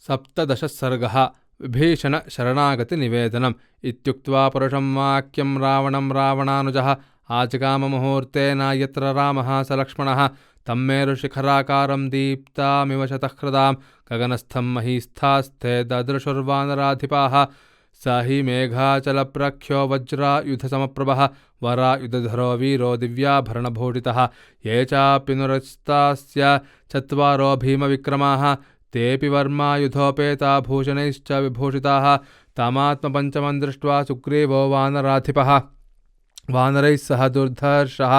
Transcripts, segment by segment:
सप्तदशः सर्गः विभीषण शरणागतिनिवेदनम् इत्युक्त्वा परुषं वाक्यं रावणं रावणानुजः आजगाममुहूर्तेन यत्र रामः स लक्ष्मणः तं मेरुशिखराकारं दीप्तामिव शतह्रदां गगनस्थं महीस्थास्ते ददृशुर्वानराधिपाः स हि मेघाचलप्रख्यो वज्रायुधसमप्रभः वरायुधधरो वीरो दिव्याभरणभूषितः ये चाप्यनुरस्तास्य चत्वारो भीमविक्रमाः तेऽपि वर्मायुधोपेता भूषणैश्च विभूषिताः तामात्मपञ्चमं दृष्ट्वा सुग्रीवो वानराधिपः वानरैः सह दुर्धर्षः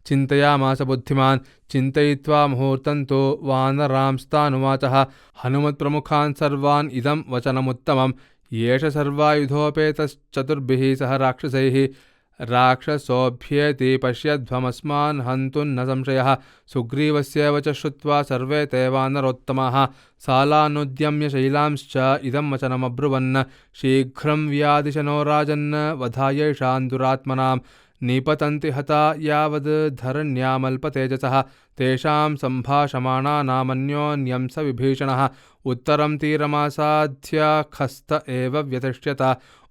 चिन्तयामास बुद्धिमान् चिन्तयित्वा मुहूर्तं तु वानरांस्तानुवाचः हनुमत्प्रमुखान् सर्वान् इदं वचनमुत्तमं येष सर्वायुधोपेतश्चतुर्भिः सह राक्षसैः राक्षसोऽभ्येति पश्यध्वमस्मान् हन्तुं न संशयः सुग्रीवस्य वच श्रुत्वा सर्वे ते वानरोत्तमाः सालानुद्यम्य शैलांश्च इदं वचनमब्रुवन् शीघ्रं व्यादिशनो राजन् वधायैषान् दुरात्मनां निपतन्ति हता यावद् धरण्यामल्पतेजसः तेषां सम्भाषमाणानामन्योन्यं स विभीषणः उत्तरं तीरमासाद्य खस्त एव व्यतिष्यत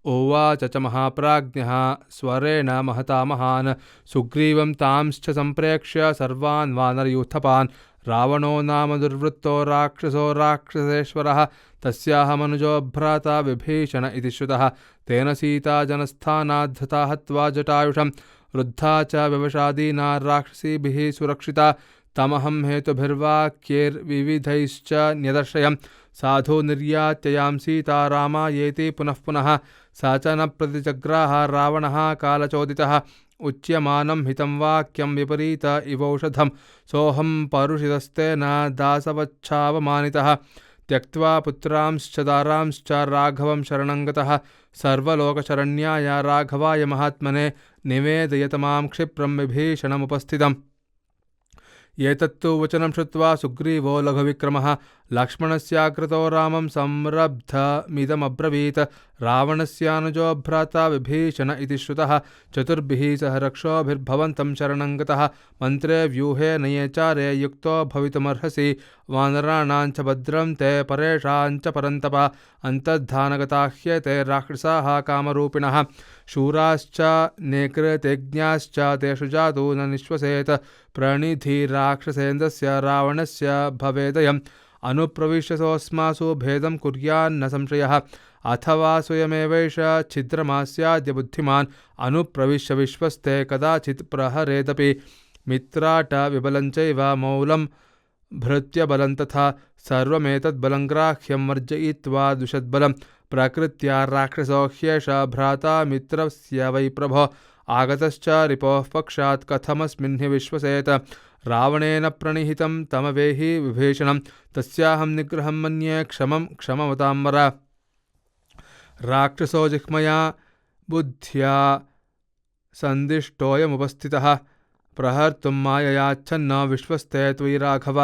उवाच च महाप्राज्ञः स्वरेण महता महान् सुग्रीवं तांश्च सम्प्रेक्ष्य सर्वान् वानरयूथपान् रावणो नाम दुर्वृत्तो राक्षसो राक्षसेश्वरः तस्याहमनुजो भ्राता विभीषण इति श्रुतः तेन सीता जनस्थानाद्धता हत्वा जटायुषं वृद्धा च व्यवसादीना राक्षसीभिः सुरक्षिता तमहं हेतुभिर्वाक्यैर्विविधैश्च न्यदर्शयम् साधु निर्यात्ययां सीता रामायेति पुनः पुनः सा च न प्रतिजग्राह रावणः कालचोदितः उच्यमानं हितं वाक्यं विपरीत इवौषधं सोऽहं परुषितस्तेन दासवच्छावमानितः त्यक्त्वा पुत्रांश्च दारांश्च राघवं शरणं गतः सर्वलोकशरण्याय राघवाय महात्मने निवेदयतमां क्षिप्रं विभीषणमुपस्थितम् एतत्तु वचनं श्रुत्वा सुग्रीवो लघुविक्रमः लक्ष्मणस्याकृतो रामं संरब्धमिदमब्रवीत् रावणस्यानुजो भ्राता विभीषण इति श्रुतः चतुर्भिः सह रक्षोभिर्भवन्तं शरणं गतः मन्त्रे व्यूहे नये चारे युक्तो भवितुमर्हसि वानराणाञ्च भद्रं ते परेषाञ्च परन्तप अन्तर्धानगता ह्येते राक्षसाः कामरूपिणः शूराश्च नेकृतेज्ञाश्च तेषु जातु न निश्वसेत् प्रणिधि राक्षसेन्द्रस्य रावणस्य भवेदयम् अनुप्रविश्य सोऽस्मासु भेदं कुर्यान्न संशयः अथवा स्वयमेवैष छिद्रमास्याद्य बुद्धिमान् अनुप्रविश्य विश्वस्ते कदाचित् प्रहरेदपि मित्राट विबलञ्चैव मौलं भृत्यबलं तथा सर्वमेतद्बलं ग्राह्यं वर्जयित्वा दुषद्बलं प्रकृत्या राक्षसो ह्येष भ्राता मित्रस्य वै प्रभो आगतश्च रिपोः पक्षात् कथमस्मिन् हि विश्वसेत् रावणेन प्रणिहितं तमवेहि विभीषणं तस्याहं निग्रहं मन्ये क्षमं क्षमवतां वर राक्षसो जिह्मया बुद्ध्या सन्दिष्टोऽयमुपस्थितः प्रहर्तुं माययाच्छन्न विश्वस्ते त्वयि राघव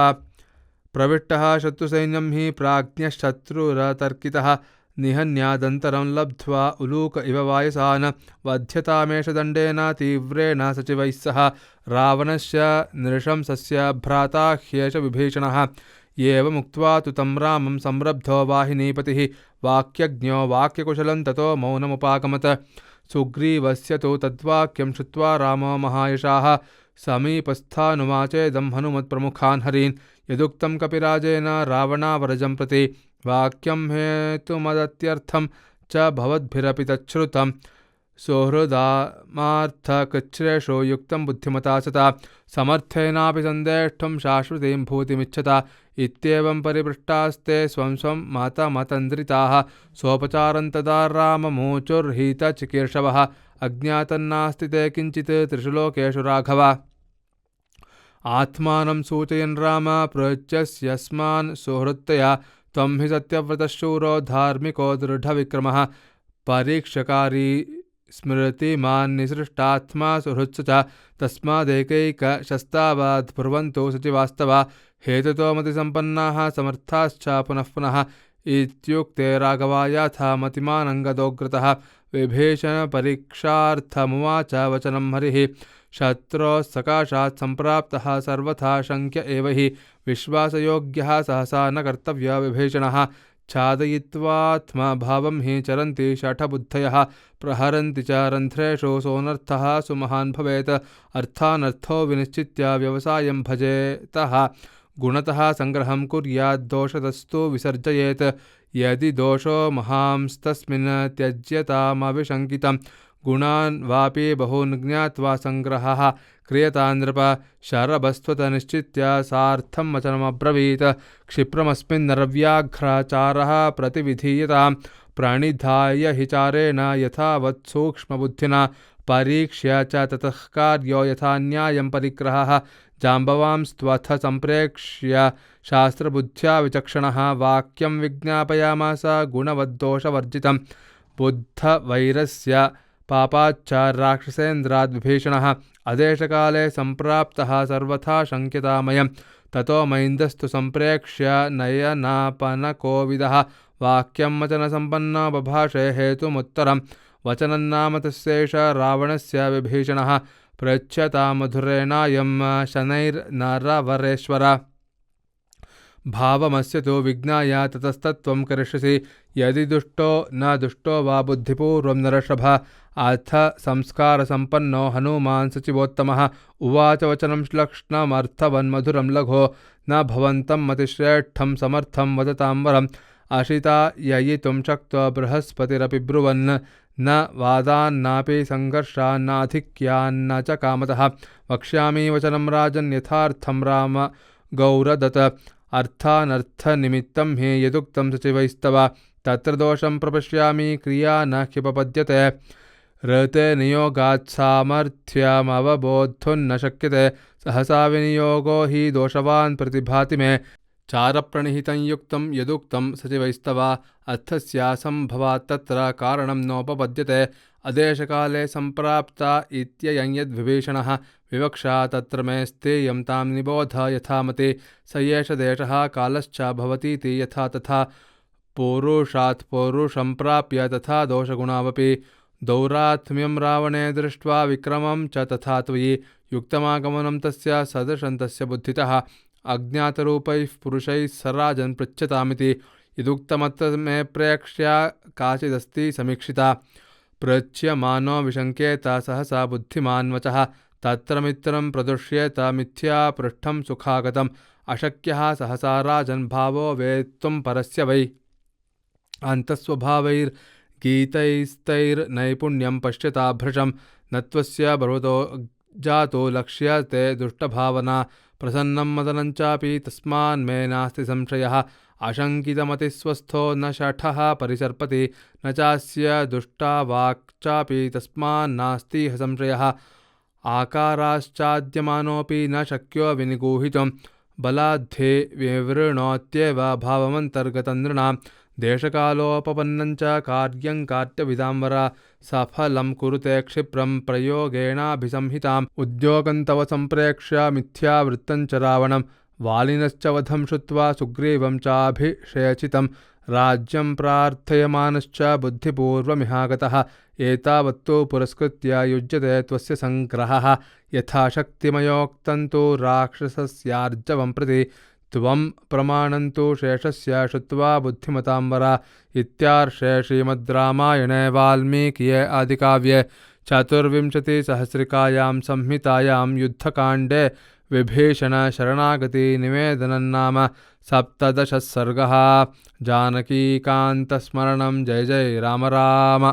प्रविष्टः शत्रुसैन्यं हि प्राज्ञश्शत्रुरतर्कितः निहन्यादन्तरं लब्ध्वा उलूक इव वायसान् वध्यतामेष दण्डेन तीव्रेण सचिवैः सह रावणस्य नृशंसस्य भ्राता ह्येष विभीषणः एवमुक्त्वा तु तं रामं संरब्धो वाहिनीपतिः वाक्यज्ञो वाक्यकुशलं ततो मौनमुपागमत् सुग्रीवस्य तु तद्वाक्यं श्रुत्वा रामो महायशाः समीपस्थानुवाचेदं हनुमत्प्रमुखान् हरीन् यदुक्तं कपिराजेन रावणावरजं प्रति वाक्यं हेतुमदत्यर्थं च भवद्भिरपि तच्छ्रुतं सुहृदामार्थकृच्छ्रेषु युक्तं बुद्धिमता सता समर्थेनापि सन्देष्टुं शाश्वतीं भूतिमिच्छता इत्येवं परिपृष्टास्ते स्वं स्वं मातामतन्द्रिताः सोपचारं तदा राममूचुर्हितचिकीर्षवः अज्ञातन्नास्ति ते किञ्चित् त्रिषु लोकेषु राघव आत्मानं सूचयन् राम पृच्छस्यस्मान् सुहृत्तया त्वं हि सत्यव्रतशूरो धार्मिको दृढविक्रमः परीक्षकारी स्मृतिमान् निसृष्टात्मा सुहृत्स च तस्मादेकैकशस्तावद् ब्रुवन्तु सचिवास्तव हेतुतो मतिसम्पन्नाः समर्थाश्च पुनः पुनः इत्युक्ते राघवायाथा मतिमानङ्गदोग्रतः विभीषणपरीक्षार्थमुवाच वचनं हरिः शत्रोः सकाशात् सम्प्राप्तः सर्वथा शङ्क्य एव हि विश्वासयोग्यः सहसा न कर्तव्य विभीषणः छादयित्वात्मभावं हि चरन्ति शठबुद्धयः प्रहरन्ति च रन्ध्रेषु सोऽनर्थः सुमहान् भवेत् अर्थानर्थो विनिश्चित्य व्यवसायं भजेतः गुणतः संग्रहं कुर्याद्दोषतस्तु विसर्जयेत् यदि दोषो महांस्तस्मिन् त्यज्यतामविशङ्कितं गुणान् वापि बहून् ज्ञात्वा संग्रहः क्रियतां नृप शरभस्त्वतनिश्चित्य सार्थं वचनमब्रवीत् क्षिप्रमस्मिन्नरव्याघ्राचारः प्रतिविधीयतां प्रणिधाय हि चारेण यथावत् सूक्ष्मबुद्धिना परीक्ष्य च ततः कार्यो यथा न्यायं परिग्रहः जाम्बवांस्त्वथ सम्प्रेक्ष्य शास्त्रबुद्ध्या विचक्षणः वाक्यं विज्ञापयामास गुणवद्दोषवर्जितं बुद्धवैरस्य पापाच्च राक्षसेन्द्राद्विभीषणः अदेशकाले सम्प्राप्तः सर्वथा शङ्क्यतामयं ततो मैन्दस्तु सम्प्रेक्ष्य नयनापनकोविदः वाक्यं वचनसम्पन्नो बभाषे हेतुमुत्तरं वचनन्नाम तस्यैष रावणस्य विभीषणः पृच्छ्यतामधुरेणायं शनैर्नरवरेश्वर भावमस्य तु विज्ञाय ततस्तत्त्वं करिष्यसि यदि दुष्टो न दुष्टो वा बुद्धिपूर्वं नरषभ अथ संस्कारसम्पन्नो हनुमान् सचिवोत्तमः उवाच वचनं श्लक्ष्णमर्थवन्मधुरं लघो न भवन्तं मतिश्रेष्ठं समर्थं वदतां वरम् अशिताययितुं शक्तो बृहस्पतिरपि ब्रुवन् न वादान्नापि सङ्घर्षान्नाधिक्यान्न च कामतः वक्ष्यामि वचनं राजन् यथार्थं राम गौरदत् अर्थानर्थनिमित्तं हि यदुक्तं सचिवैस्तव तत्र दोषं प्रपश्यामि क्रिया न ह्युपपद्यते ऋते नियोगात् सामर्थ्यमवबोद्धुं न शक्यते सहसा विनियोगो हि दोषवान् प्रतिभाति मे चारप्रणिहितं युक्तं यदुक्तं सचिवैस्तव अर्थस्यासम्भवात् तत्र कारणं नोपपद्यते अदेशकाले सम्प्राप्ता इत्ययं यद्विभीषणः विवक्षा तत्र मे स्थेयं तां निबोध यथामति स एष देशः कालश्च भवतीति यथा तथा पौरुषात् पौरुषं प्राप्य तथा दोषगुणावपि दौरात्म्यं रावणे दृष्ट्वा विक्रमं च तथा त्वयि युक्तमागमनं तस्य सदृशं तस्य बुद्धितः अज्ञातरूपैः पुरुषैः स राजन् पृच्छतामिति यदुक्तमत्र मे प्रेक्ष्य काचिदस्ति समीक्षिता पृच्छ्यमानो विशङ्केत सहसा बुद्धिमान् वचः तत्र मित्रं प्रदुष्येत मिथ्या पृष्ठं सुखागतम् अशक्यः सहसा राजन् भावो वेत्तुं परस्य वै अन्तस्वभावैर्गीतैस्तैर्नैपुण्यं पश्यता भृशं न त्वस्य पर्वतो जातो लक्ष्यते दुष्टभावना प्रसन्नं मदनं चापि तस्मान्मे नास्ति संशयः अशङ्कितमतिस्वस्थो न शठः परिसर्पति न चास्य दुष्टा वाक्चापि तस्मान्नास्ति संशयः आकाराश्चाद्यमानोऽपि न शक्यो विनिगूहितुं बलाद्धे विवृणोत्येव भावमन्तर्गतं नृणां देशकालोपपन्नं च कार्यं कार्त्यविदाम्बर सफलं कुरुते क्षिप्रं प्रयोगेणाभिसंहिताम् उद्योगं तव सम्प्रेक्ष्य मिथ्यावृत्तं च रावणं वालिनश्च वधं श्रुत्वा सुग्रीवं चाभिषेचितं राज्यं प्रार्थयमानश्च बुद्धिपूर्वमिहागतः एतावत्तु पुरस्कृत्य युज्यते त्वस्य सङ्ग्रहः यथाशक्तिमयोक्तं तु राक्षसस्यार्जवं प्रति त्वं प्रमाणन्तु शेषस्य श्रुत्वा बुद्धिमतां वर इत्यार्षे श्रीमद् रामायणे वाल्मीकिये आदिकाव्ये चतुर्विंशतिसहस्रिकायां संहितायां युद्धकाण्डे विभीषण शरणागति निवेदनं नाम 17 सर्गः। जानकीकान्तस्मरणं जय जय राम राम।